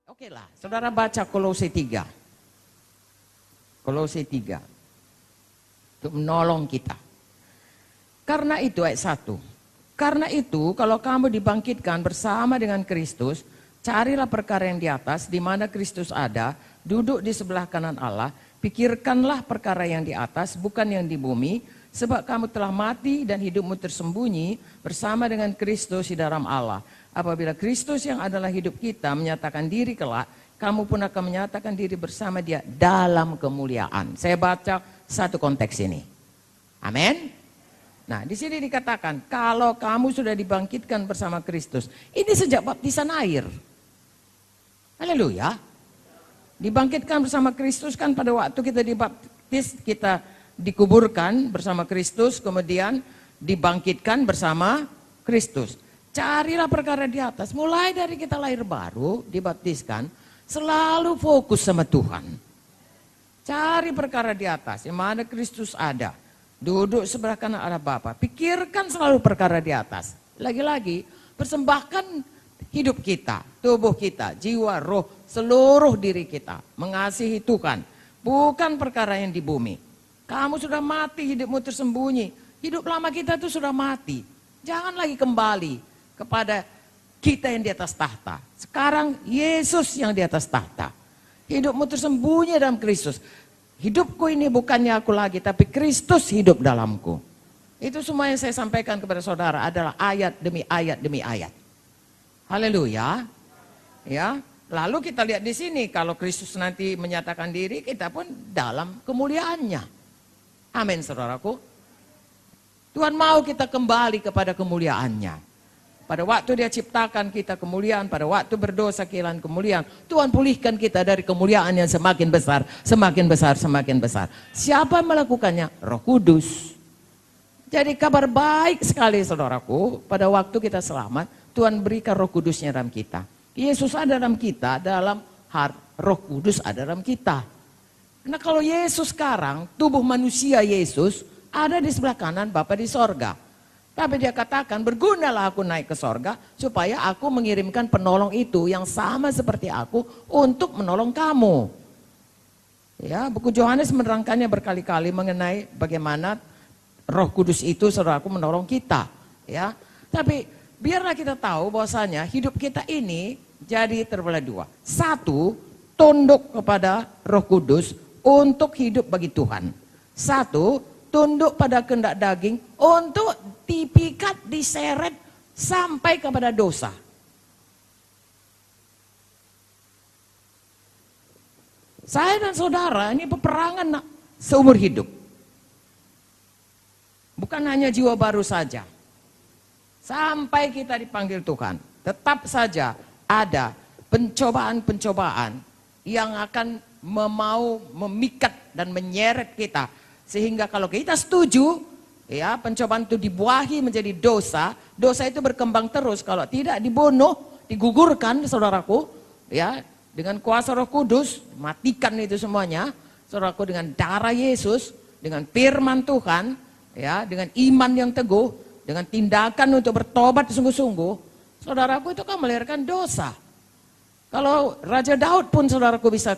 Oke lah, saudara baca Kolose 3. Kolose 3. Untuk menolong kita. Karena itu ayat 1. Karena itu kalau kamu dibangkitkan bersama dengan Kristus, carilah perkara yang di atas, di mana Kristus ada, duduk di sebelah kanan Allah, pikirkanlah perkara yang di atas, bukan yang di bumi, sebab kamu telah mati dan hidupmu tersembunyi bersama dengan Kristus di dalam Allah. Apabila Kristus yang adalah hidup kita menyatakan diri kelak, kamu pun akan menyatakan diri bersama Dia dalam kemuliaan. Saya baca satu konteks ini. Amin. Nah, di sini dikatakan kalau kamu sudah dibangkitkan bersama Kristus, ini sejak baptisan air. Haleluya. Dibangkitkan bersama Kristus kan pada waktu kita dibaptis, kita dikuburkan bersama Kristus, kemudian dibangkitkan bersama Kristus. Carilah perkara di atas, mulai dari kita lahir baru, dibaptiskan, selalu fokus sama Tuhan. Cari perkara di atas, yang mana Kristus ada. Duduk sebelah kanan Allah Bapa. Pikirkan selalu perkara di atas. Lagi-lagi, persembahkan hidup kita, tubuh kita, jiwa, roh, seluruh diri kita. Mengasihi Tuhan, bukan perkara yang di bumi. Kamu sudah mati, hidupmu tersembunyi. Hidup lama kita itu sudah mati. Jangan lagi kembali kepada kita yang di atas tahta. Sekarang Yesus yang di atas tahta. Hidupmu tersembunyi dalam Kristus. Hidupku ini bukannya aku lagi, tapi Kristus hidup dalamku. Itu semua yang saya sampaikan kepada saudara adalah ayat demi ayat demi ayat. Haleluya. Ya. Lalu kita lihat di sini, kalau Kristus nanti menyatakan diri, kita pun dalam kemuliaannya. Amin, saudaraku. Tuhan mau kita kembali kepada kemuliaannya. Pada waktu Dia ciptakan kita kemuliaan, pada waktu berdosa kehilangan kemuliaan, Tuhan pulihkan kita dari kemuliaan yang semakin besar, semakin besar, semakin besar. Siapa yang melakukannya? Roh Kudus. Jadi kabar baik sekali saudaraku, pada waktu kita selamat, Tuhan berikan Roh Kudusnya dalam kita. Yesus ada dalam kita, dalam Roh Kudus ada dalam kita. Nah kalau Yesus sekarang, tubuh manusia Yesus, ada di sebelah kanan Bapa di sorga. Tapi Dia katakan, bergunalah aku naik ke sorga, supaya aku mengirimkan penolong itu yang sama seperti aku untuk menolong kamu. Ya, buku Yohanes menerangkannya berkali-kali mengenai bagaimana Roh Kudus itu saudaraku menolong kita. Ya, tapi biarlah kita tahu bahwasanya hidup kita ini jadi terbelah dua. Satu, tunduk kepada Roh Kudus untuk hidup bagi Tuhan. Satu, tunduk pada kehendak daging untuk dipikat, diseret sampai kepada dosa. Saya dan saudara ini peperangan seumur hidup. Bukan hanya jiwa baru saja. Sampai kita dipanggil Tuhan. Tetap saja ada pencobaan-pencobaan yang akan mau memikat dan menyeret kita. Sehingga kalau kita setuju, ya pencobaan itu dibuahi menjadi dosa, dosa itu berkembang terus. Kalau tidak dibunuh, digugurkan saudaraku, ya dengan kuasa Roh Kudus, matikan itu semuanya, saudaraku dengan darah Yesus, dengan firman Tuhan, ya dengan iman yang teguh, dengan tindakan untuk bertobat sungguh-sungguh, saudaraku itu kan melahirkan dosa. Kalau Raja Daud pun saudaraku bisa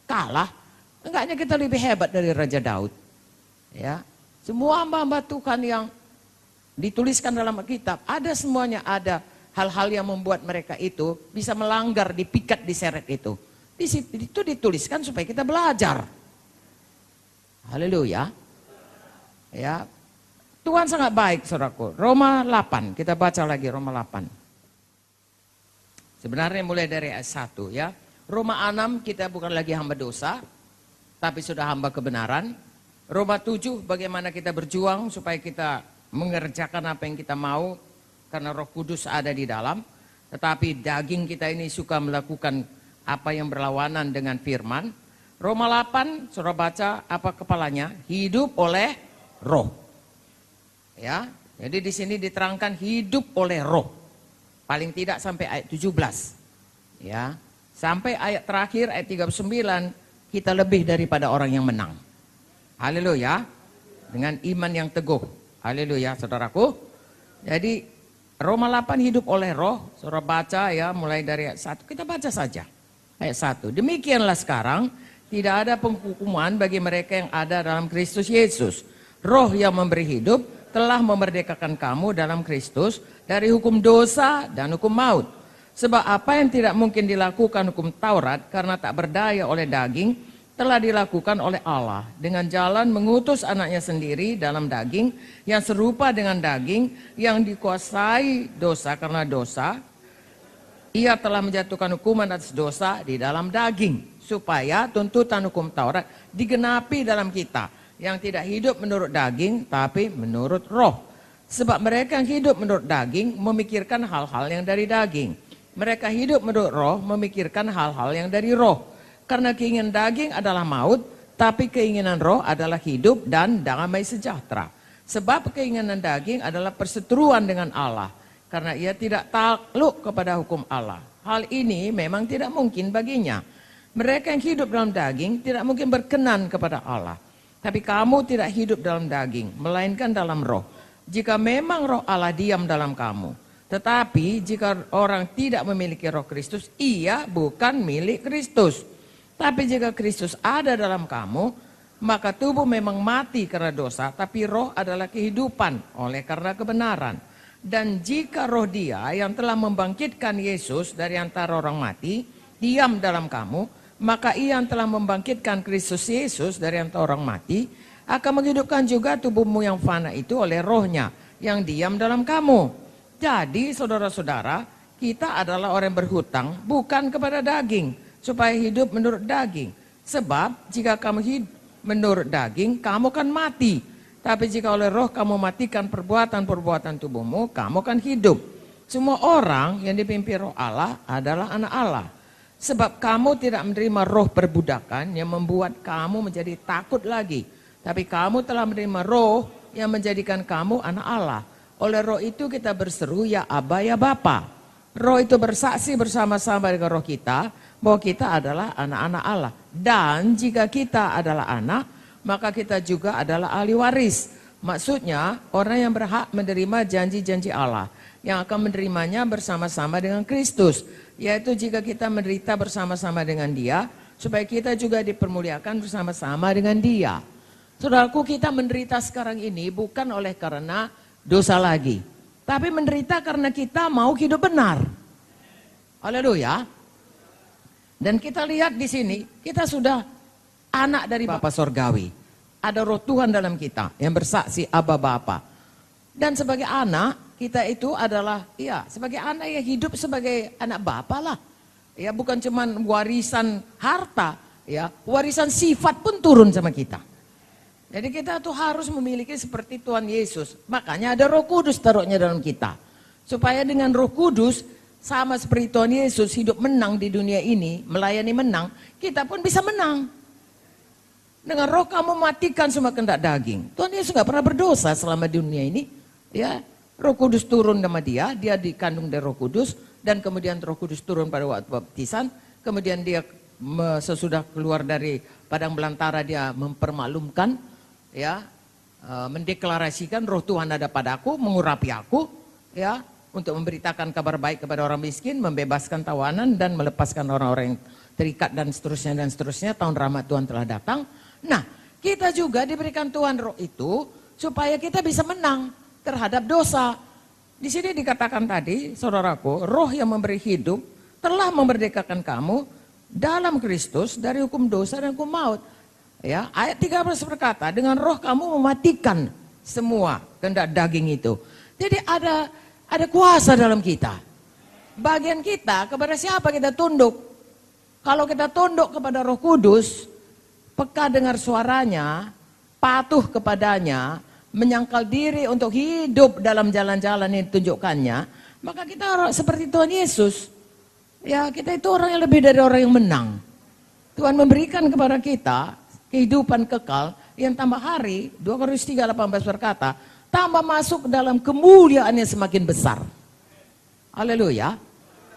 kalah, enggaknya kita lebih hebat dari Raja Daud. Ya, semua hamba-hamba Tuhan yang dituliskan dalam Alkitab, ada semuanya, ada hal-hal yang membuat mereka itu bisa melanggar, dipikat, diseret itu. Itu dituliskan supaya kita belajar. Haleluya. Ya, Tuhan sangat baik saudaraku. Roma 8, kita baca lagi Roma 8. Sebenarnya mulai dari ayat 1 ya. Roma 6 kita bukan lagi hamba dosa, tapi sudah hamba kebenaran. Roma 7 bagaimana kita berjuang supaya kita mengerjakan apa yang kita mau karena Roh Kudus ada di dalam. Tetapi daging kita ini suka melakukan apa yang berlawanan dengan firman. Roma 8 saudara baca apa kepalanya? Hidup oleh roh. Ya, jadi di sini diterangkan hidup oleh roh. Paling tidak sampai ayat 17. Ya, sampai ayat terakhir ayat 39 kita lebih daripada orang yang menang. Haleluya. Dengan iman yang teguh. Haleluya saudaraku. Jadi Roma 8 hidup oleh roh. Saudara baca ya mulai dari ayat 1. Kita baca saja. ayat 1. Demikianlah sekarang tidak ada penghukuman bagi mereka yang ada dalam Kristus Yesus. Roh yang memberi hidup telah memerdekakan kamu dalam Kristus dari hukum dosa dan hukum maut. Sebab apa yang tidak mungkin dilakukan hukum Taurat karena tak berdaya oleh daging, telah dilakukan oleh Allah dengan jalan mengutus anaknya sendiri dalam daging yang serupa dengan daging yang dikuasai dosa karena dosa. Ia telah menjatuhkan hukuman atas dosa di dalam daging supaya tuntutan hukum Taurat digenapi dalam kita yang tidak hidup menurut daging tapi menurut roh. Sebab mereka yang hidup menurut daging memikirkan hal-hal yang dari daging. Mereka hidup menurut roh memikirkan hal-hal yang dari roh. Karena keinginan daging adalah maut, tapi keinginan roh adalah hidup dan damai sejahtera. Sebab keinginan daging adalah perseteruan dengan Allah, karena ia tidak takluk kepada hukum Allah. Hal ini memang tidak mungkin baginya. Mereka yang hidup dalam daging tidak mungkin berkenan kepada Allah. Tapi kamu tidak hidup dalam daging, melainkan dalam roh. Jika memang roh Allah diam dalam kamu. Tetapi jika orang tidak memiliki roh Kristus, ia bukan milik Kristus. Tapi jika Kristus ada dalam kamu, maka tubuh memang mati karena dosa, tapi roh adalah kehidupan oleh karena kebenaran. Dan jika roh Dia yang telah membangkitkan Yesus dari antara orang mati, diam dalam kamu, maka Ia yang telah membangkitkan Kristus Yesus dari antara orang mati, akan menghidupkan juga tubuhmu yang fana itu oleh rohnya yang diam dalam kamu. Jadi saudara-saudara, kita adalah orang yang berhutang bukan kepada daging, supaya hidup menurut daging. Sebab jika kamu hidup menurut daging, kamu kan mati. Tapi jika oleh roh kamu matikan perbuatan-perbuatan tubuhmu, kamu kan hidup. Semua orang yang dipimpin roh Allah adalah anak Allah. Sebab kamu tidak menerima roh perbudakan yang membuat kamu menjadi takut lagi. Tapi kamu telah menerima roh yang menjadikan kamu anak Allah. Oleh roh itu kita berseru, ya Aba, ya Bapa. Roh itu bersaksi bersama-sama dengan roh kita bahwa kita adalah anak-anak Allah. Dan jika kita adalah anak, maka kita juga adalah ahli waris. Maksudnya orang yang berhak menerima janji-janji Allah, yang akan menerimanya bersama-sama dengan Kristus. Yaitu jika kita menderita bersama-sama dengan Dia, supaya kita juga dipermuliakan bersama-sama dengan Dia. Saudaraku, kita menderita sekarang ini bukan oleh karena dosa lagi, tapi menderita karena kita mau hidup benar. Haleluya. Dan kita lihat di sini, kita sudah anak dari Bapa Sorgawi. Ada roh Tuhan dalam kita yang bersaksi Aba Bapa. Dan sebagai anak, kita itu adalah, ya sebagai anak yang hidup sebagai anak Bapa lah. Ya bukan cuman warisan harta, ya warisan sifat pun turun sama kita. Jadi kita tuh harus memiliki seperti Tuhan Yesus. Makanya ada Roh Kudus taruhnya dalam kita. Supaya dengan Roh Kudus sama seperti Tuhan Yesus hidup menang di dunia ini, melayani menang, kita pun bisa menang. Dengan roh kamu matikan semua kehendak daging. Tuhan Yesus gak pernah berdosa selama di dunia ini. Ya, Roh Kudus turun sama dia dikandung dari Roh Kudus, dan kemudian Roh Kudus turun pada waktu baptisan, kemudian dia sesudah keluar dari padang belantara dia mempermaklumkan, ya, mendeklarasikan roh Tuhan ada padaku, mengurapi aku, ya, untuk memberitakan kabar baik kepada orang miskin, membebaskan tawanan dan melepaskan orang-orang yang terikat dan seterusnya. Tahun rahmat Tuhan telah datang. Nah, kita juga diberikan Tuhan roh itu supaya kita bisa menang terhadap dosa. Di sini dikatakan tadi, saudaraku, roh yang memberi hidup telah memerdekakan kamu dalam Kristus dari hukum dosa dan hukum maut. Ya, ayat 13 berkata, dengan roh kamu mematikan semua kehendak daging itu. Jadi ada kuasa dalam kita. Bagian kita kepada siapa kita tunduk? Kalau kita tunduk kepada Roh Kudus, peka dengar suaranya, patuh kepadanya, menyangkal diri untuk hidup dalam jalan-jalan yang ditunjukkannya, maka kita seperti Tuhan Yesus. Ya, kita itu orang yang lebih dari orang yang menang. Tuhan memberikan kepada kita kehidupan kekal yang tambah hari, 2 Korintus 3:18 berkata, tambah masuk dalam kemuliaan yang semakin besar. Haleluya.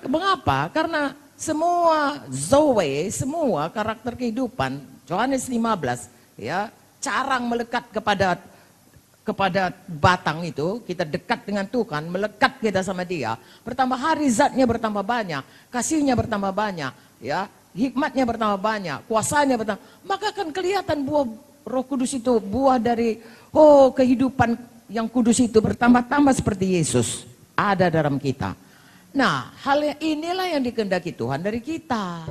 Mengapa? Karena semua zoe, semua karakter kehidupan, Yohanes 15, ya, carang melekat kepada batang itu, kita dekat dengan Tuhan, melekat kita sama Dia, bertambah hari zatnya bertambah banyak, kasihnya bertambah banyak, ya, hikmatnya bertambah banyak, kuasanya bertambah, maka akan kelihatan buah Roh Kudus itu, buah dari kehidupan yang kudus itu bertambah-tambah seperti Yesus ada dalam kita. Nah, hal inilah yang dikehendaki Tuhan dari kita.